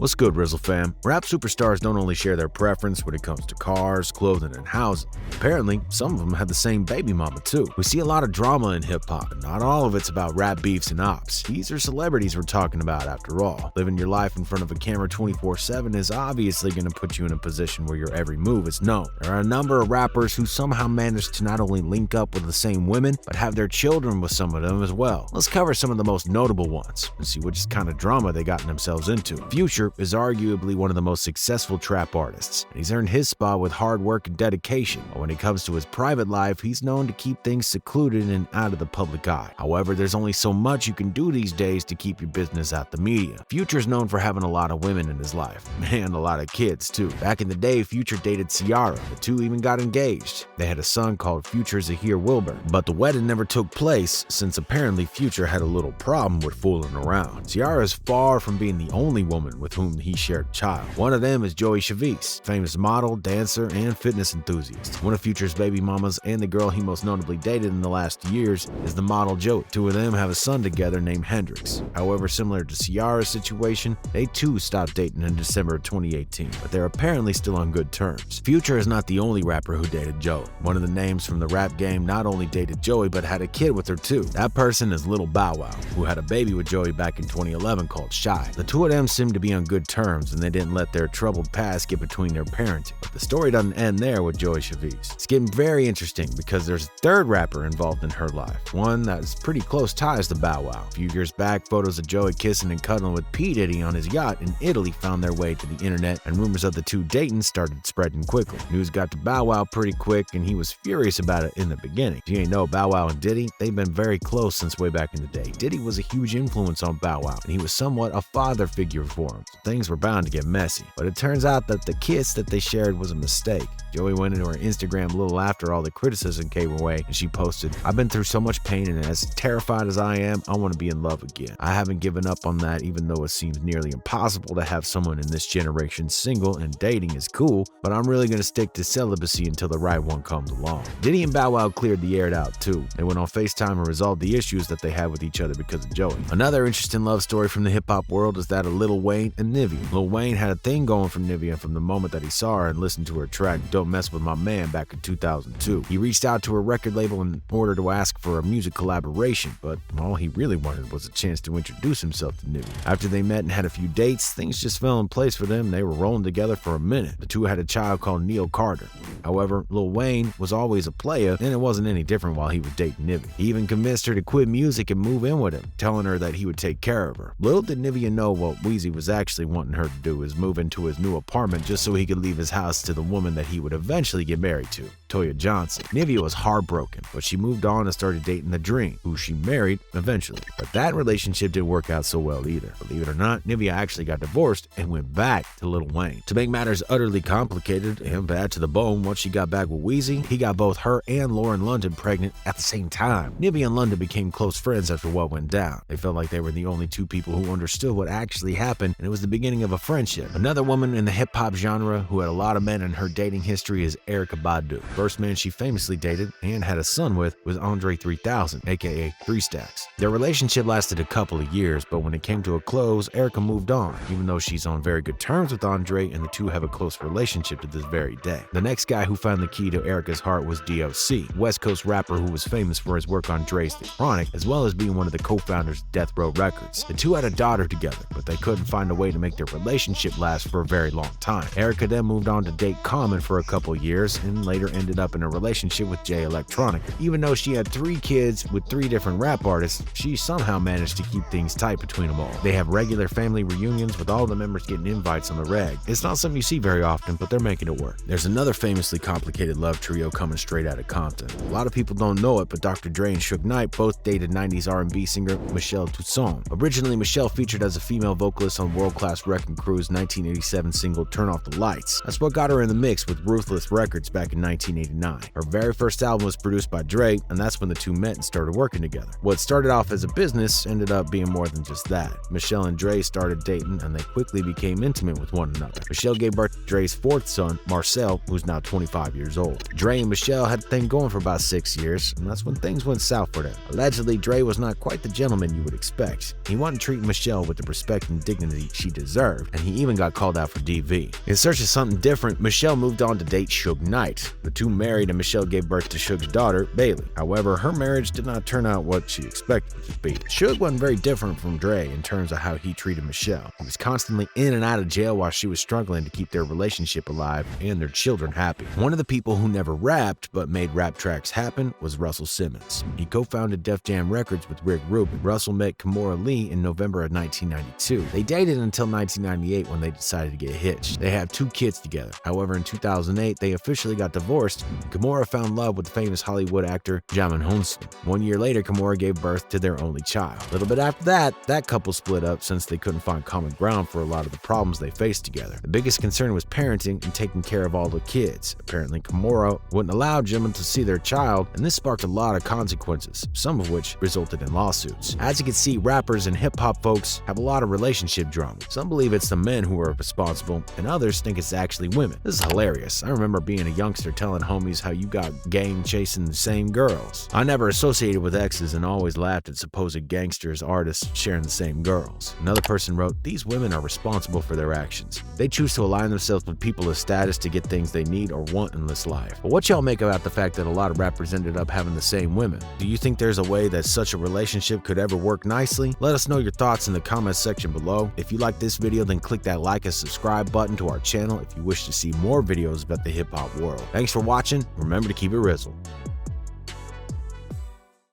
What's good, RIZZLE fam? Rap superstars don't only share their preference when it comes to cars, clothing, and housing. Apparently, some of them have the same baby mama too. We see a lot of drama in hip-hop, and not all of it's about rap beefs and ops. These are celebrities we're talking about after all. Living your life in front of a camera 24/7 is obviously going to put you in a position where your every move is known. There are a number of rappers who somehow manage to not only link up with the same women, but have their children with some of them as well. Let's cover some of the most notable ones and see which kind of drama they gotten themselves into. Future is arguably one of the most successful trap artists, and he's earned his spot with hard work and dedication. But when it comes to his private life, he's known to keep things secluded and out of the public eye. However, there's only so much you can do these days to keep your business out the media. Future's known for having a lot of women in his life, and a lot of kids too. Back in the day, Future dated Ciara. The two even got engaged. They had a son called Future Zahir Wilburn, but the wedding never took place since apparently Future had a little problem with fooling around. Ciara is far from being the only woman with whom he shared a child. One of them is Joey Chavis, famous model, dancer, and fitness enthusiast. One of Future's baby mamas and the girl he most notably dated in the last years is the model Joey. Two of them have a son together named Hendrix. However, similar to Ciara's situation, they too stopped dating in December of 2018, but they're apparently still on good terms. Future is not the only rapper who dated Joey. One of the names from the rap game not only dated Joey, but had a kid with her too. That person is Lil Bow Wow, who had a baby with Joey back in 2011 called Shy. The two of them seem to be on good terms, and they didn't let their troubled past get between their parenting. But the story doesn't end there with Joey Chavis. It's getting very interesting because there's a third rapper involved in her life, one that's pretty close ties to Bow Wow. A few years back, photos of Joey kissing and cuddling with P. Diddy on his yacht in Italy found their way to the internet, and rumors of the two dating started spreading quickly. News got to Bow Wow pretty quick, and he was furious about it in the beginning. If you ain't know, Bow Wow and Diddy, they've been very close since way back in the day. Diddy was a huge influence on Bow Wow, and he was somewhat a father figure for him. So things were bound to get messy. But it turns out that the kiss that they shared was a mistake. Joey went into her Instagram a little after all the criticism came her way, and she posted, "I've been through so much pain, and as terrified as I am, I want to be in love again. I haven't given up on that, even though it seems nearly impossible to have someone in this generation single, and dating is cool, but I'm really going to stick to celibacy until the right one comes along." Diddy and Bow Wow cleared the air out too. They went on FaceTime and resolved the issues that they had with each other because of Joey. Another interesting love story from the hip-hop world is that of Lil Wayne and Nivea. Lil Wayne had a thing going for Nivea from the moment that he saw her and listened to her track Don't Mess With My Man back in 2002. He reached out to her record label in order to ask for a music collaboration, but all he really wanted was a chance to introduce himself to Nivea. After they met and had a few dates, things just fell in place for them. They were rolling together for a minute. The two had a child called Neil Carter. However, Lil Wayne was always a player, and it wasn't any different while he was dating Nivea. He even convinced her to quit music and move in with him, telling her that he would take care of her. Little did Nivea know what Weezy was actually wanting her to do is move into his new apartment just so he could leave his house to the woman that he would eventually get married to, Toya Johnson. Nivea was heartbroken, but she moved on and started dating the Dream, who she married eventually. But that relationship didn't work out so well either. Believe it or not, Nivea actually got divorced and went back to Lil Wayne. To make matters utterly complicated and bad to the bone, once she got back with Weezy, he got both her and Lauren London pregnant at the same time. Nivea and London became close friends after what went down. They felt like they were the only two people who understood what actually happened, and it was the beginning of a friendship. Another woman in the hip-hop genre who had a lot of men in her dating history is Erykah Badu. First man she famously dated and had a son with was Andre 3000, aka 3 Stacks. Their relationship lasted a couple of years, but when it came to a close, Erykah moved on, even though she's on very good terms with Andre, and the two have a close relationship to this very day. The next guy who found the key to Erykah's heart was D.O.C., West Coast rapper who was famous for his work on Dre's The Chronic, as well as being one of the co-founders of Death Row Records. The two had a daughter together, but they couldn't find a way to make their relationship last for a very long time. Erykah then moved on to date Common for a couple years, and later ended up in a relationship with Jay Electronica. Even though she had 3 kids with 3 different rap artists, she somehow managed to keep things tight between them all. They have regular family reunions with all the members getting invites on the reg. It's not something you see very often, but they're making it work. There's another famously complicated love trio coming straight out of Compton. A lot of people don't know it, but Dr. Dre and Suge Knight both dated 90s R&B singer Michelle Toussaint. Originally, Michelle featured as a female vocalist on World Class Wrecking Crew's 1987 single Turn Off the Lights. That's what got her in the mix with Ruthless Records back in 1989. Her very first album was produced by Dre, and that's when the two met and started working together. What started off as a business ended up being more than just that. Michelle and Dre started dating, and they quickly became intimate with one another. Michelle gave birth to Dre's 4th son, Marcel, who's now 25 years old. Dre and Michelle had a thing going for about 6 years, and that's when things went south for them. Allegedly, Dre was not quite the gentleman you would expect. He wasn't treating Michelle with the respect and dignity she he deserved, and he even got called out for DV. In search of something different, Michelle moved on to date Suge Knight. The two married and Michelle gave birth to Suge's daughter, Bailey. However, her marriage did not turn out what she expected it to be. Suge wasn't very different from Dre in terms of how he treated Michelle. He was constantly in and out of jail while she was struggling to keep their relationship alive and their children happy. One of the people who never rapped but made rap tracks happen was Russell Simmons. He co-founded Def Jam Records with Rick Rubin. Russell met Kimora Lee in November of 1992. They dated until 1998 when they decided to get hitched. They have 2 kids together. However, in 2008, they officially got divorced. Kimora found love with the famous Hollywood actor Jamin Honson. 1 year later, Kimora gave birth to their only child. A little bit after that couple split up since they couldn't find common ground for a lot of the problems they faced together. The biggest concern was parenting and taking care of all the kids. Apparently, Kimora wouldn't allow Jamin to see their child, and this sparked a lot of consequences, some of which resulted in lawsuits. As you can see, rappers and hip-hop folks have a lot of relationship drama. Some believe it's the men who are responsible, and others think it's actually women. This is hilarious. I remember being a youngster telling homies how you got gang chasing the same girls. I never associated with exes and always laughed at supposed gangsters artists sharing the same girls. Another person wrote, "These women are responsible for their actions. They choose to align themselves with people of status to get things they need or want in this life." But what y'all make about the fact that a lot of rappers ended up having the same women? Do you think there's a way that such a relationship could ever work nicely? Let us know your thoughts in the comments section below. If you like this video, then click that like and subscribe button to our channel if you wish to see more videos about the hip hop world. Thanks for watching. Remember to keep it RIZZLE.